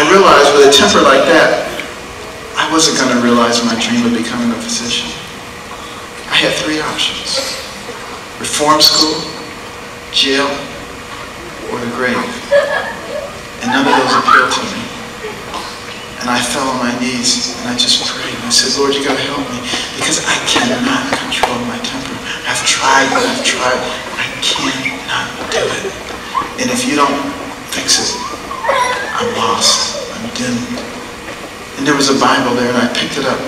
I realized with a temper like that, I wasn't going to realize my dream of becoming a physician. I had 3 options: reform school, jail, or the grave. And none of those appealed to me. And I fell on my knees and I just prayed. And I said, Lord, you got to help me, because I cannot control my temper. I've tried, but I've tried. I cannot do it. And if you don't fix it, I'm lost. I'm doomed. And there was a Bible there, and I picked it up.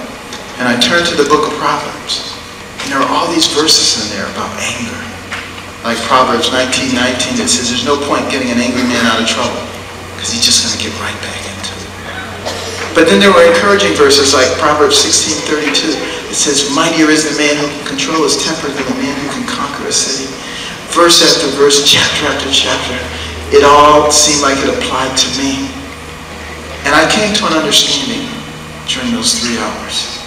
And I turned to the book of Proverbs. And there were all these verses in there about anger. Like Proverbs 19:19, it says, there's no point getting an angry man out of trouble, because he's just going to get right back into it. But then there were encouraging verses like Proverbs 16:32. It says, mightier is the man who can control his temper than the man who can conquer a city. Verse after verse, chapter after chapter, it all seemed like it applied to me. And I came to an understanding during those 3 hours.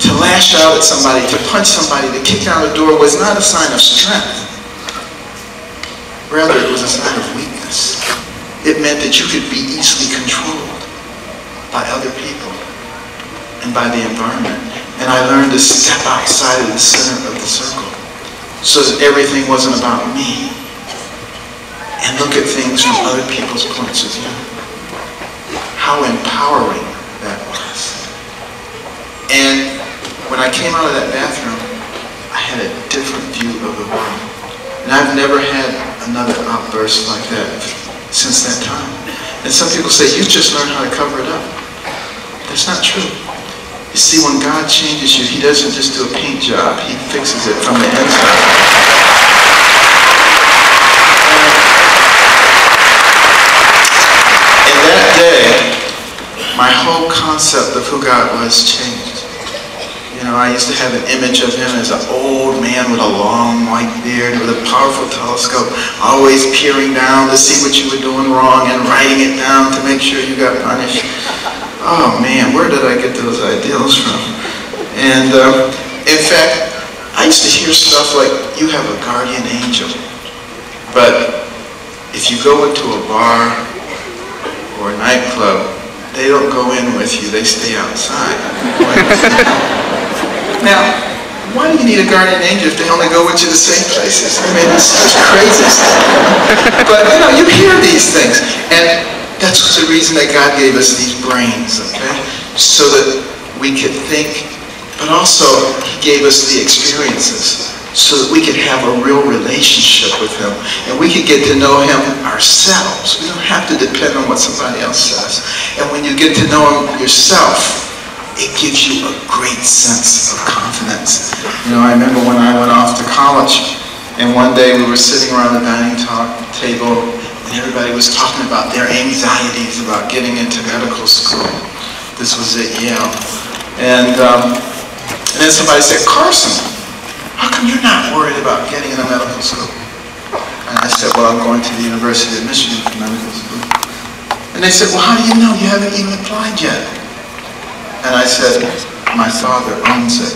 To lash out at somebody, to punch somebody, to kick down a door was not a sign of strength. Rather, it was a sign of weakness. It meant that you could be easily controlled by other people and by the environment. And I learned to step outside of the center of the circle so that everything wasn't about me, and look at things from other people's points of view. How empowering that was. And when I came out of that bathroom, I had a different view of the world. And I've never had another outburst like that since that time. And some people say, you just learned how to cover it up. That's not true. You see, when God changes you, he doesn't just do a paint job. He fixes it from the inside. And that day, my whole concept of who God was changed. You know, I used to have an image of him as an old man with a long white beard, with a powerful telescope, always peering down to see what you were doing wrong and writing it down to make sure you got punished. Oh man, where did I get those ideals from? And in fact, I used to hear stuff like, you have a guardian angel. But if you go into a bar or a nightclub, they don't go in with you, they stay outside. Now, why do you need a guardian angel if they only go with you to safe places? I mean, it's just crazy stuff. But, you know, you hear these things. And that's the reason that God gave us these brains, okay? So that we could think, but also he gave us the experiences so that we could have a real relationship with him. And we could get to know him ourselves. We don't have to depend on what somebody else says. And when you get to know him yourself, it gives you a great sense of confidence. You know, I remember when I went off to college, and one day we were sitting around the dining table, and everybody was talking about their anxieties about getting into medical school. This was at Yale. And then somebody said, Carson, how come you're not worried about getting into medical school? And I said, well, I'm going to the University of Michigan for medical school. And they said, well, how do you know? You haven't even applied yet. And I said, my father owns it.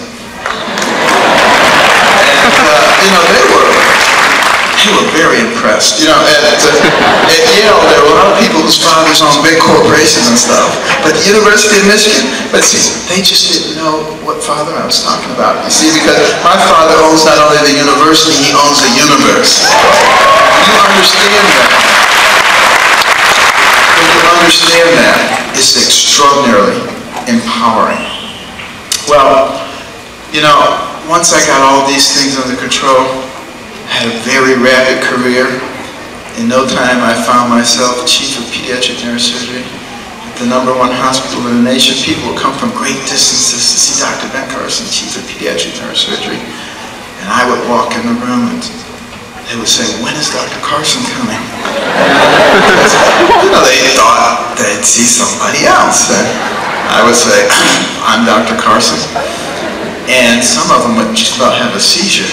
And, you know, they were very impressed. You know, at Yale, there were a lot of people whose fathers owned big corporations and stuff. But the University of Michigan, but see, they just didn't know what father I was talking about. You see, because my father owns not only the university, he owns the universe. You understand that. When you understand that, it's extraordinarily empowering. Well, you know, once I got all these things under control, I had a very rapid career. In no time, I found myself chief of pediatric neurosurgery at the #1 hospital in the nation. People would come from great distances to see Dr. Carson, chief of pediatric neurosurgery. And I would walk in the room and they would say, when is Dr. Carson coming? You know, they thought they'd see somebody else. I would say, I'm Dr. Carson. And some of them would just about have a seizure,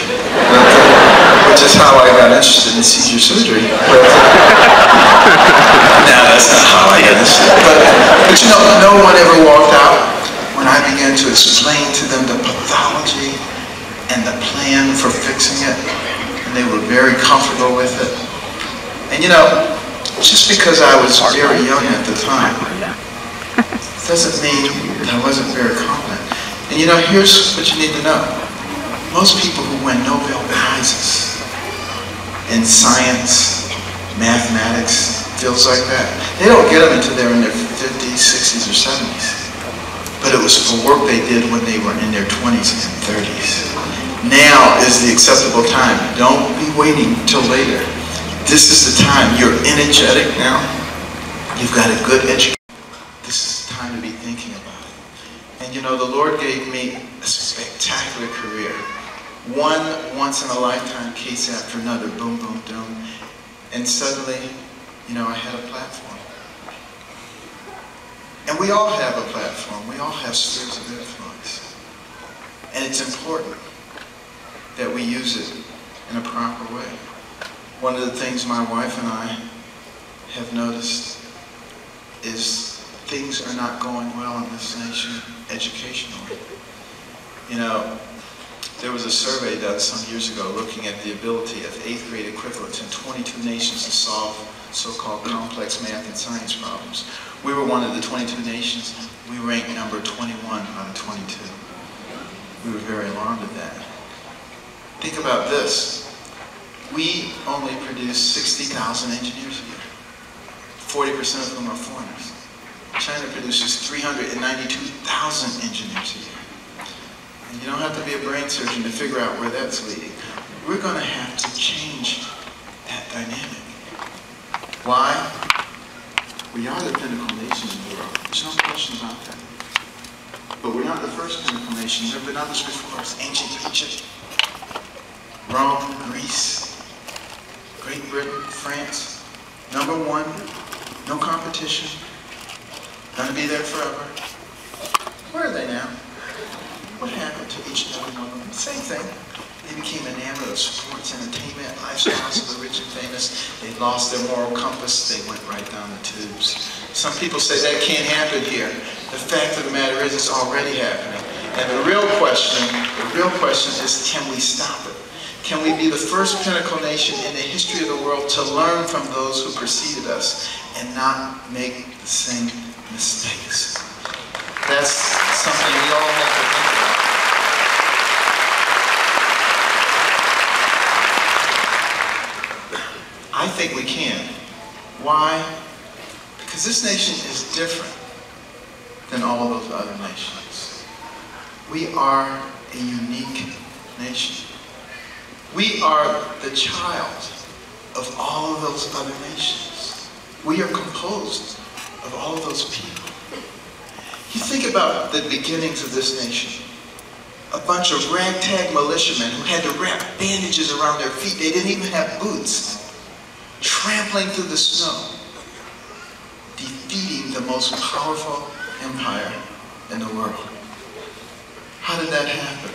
which is how I got interested in seizure surgery. But, no, that's not how I got interested. But you know, no one ever walked out when I began to explain to them the pathology and the plan for fixing it. And they were very comfortable with it. And you know, just because I was very young at the time doesn't mean that I wasn't very confident. And you know, here's what you need to know. Most people who win Nobel Prizes in science, mathematics, fields like that, they don't get them until they're in their 50s, 60s, or 70s. But it was for work they did when they were in their 20s and 30s. Now is the acceptable time. Don't be waiting till later. This is the time. You're energetic now. You've got a good education. This is the time to be thinking about it. And you know, the Lord gave me a spectacular career. One once-in-a-lifetime case after another. Boom, boom, boom. And suddenly, you know, I had a platform. And we all have a platform. We all have spheres of influence. And it's important that we use it in a proper way. One of the things my wife and I have noticed is things are not going well in this nation educationally. You know, there was a survey done some years ago looking at the ability of 8th grade equivalents in 22 nations to solve so-called complex math and science problems. We were one of the 22 nations. We ranked number 21 out of 22. We were very alarmed at that. Think about this. We only produce 60,000 engineers a year. 40% of them are foreigners. China produces 392,000 engineers a year. And you don't have to be a brain surgeon to figure out where that's leading. We're going to have to change that dynamic. Why? We are the pinnacle nation in the world. There's no question about that. But we're not the first pinnacle nation. There have been others before us. Ancient Egypt, Rome, Greece, Great Britain, France. Number one, no competition. Gonna be there forever. Where are they now? What happened to each and every one of them? Same thing. They became enamored of sports, entertainment, lifestyles of the rich and famous. They lost their moral compass. They went right down the tubes. Some people say that can't happen here. The fact of the matter is it's already happening. And the real question is, can we stop it? Can we be the first pinnacle nation in the history of the world to learn from those who preceded us and not make the same mistakes? That's something we all have to think about. I think we can. Why? Because this nation is different than all those other nations. We are a unique nation. We are the child of all of those other nations. We are composed of all of those people. You think about the beginnings of this nation. A bunch of ragtag militiamen who had to wrap bandages around their feet. They didn't even have boots. Trampling through the snow. Defeating the most powerful empire in the world. How did that happen?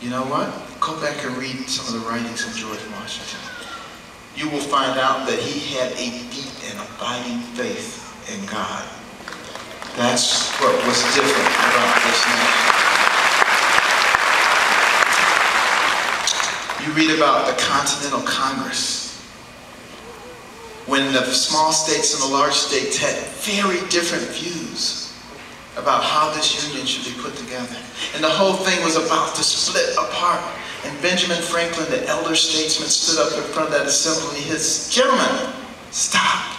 You know what? Go back and read some of the writings of George Washington. You will find out that he had a deep and abiding faith in God. That's what was different about this nation. You read about the Continental Congress, when the small states and the large states had very different views about how this union should be put together. And the whole thing was about to split apart. And Benjamin Franklin, the elder statesman, stood up in front of that assembly. He said, "Gentlemen, stop.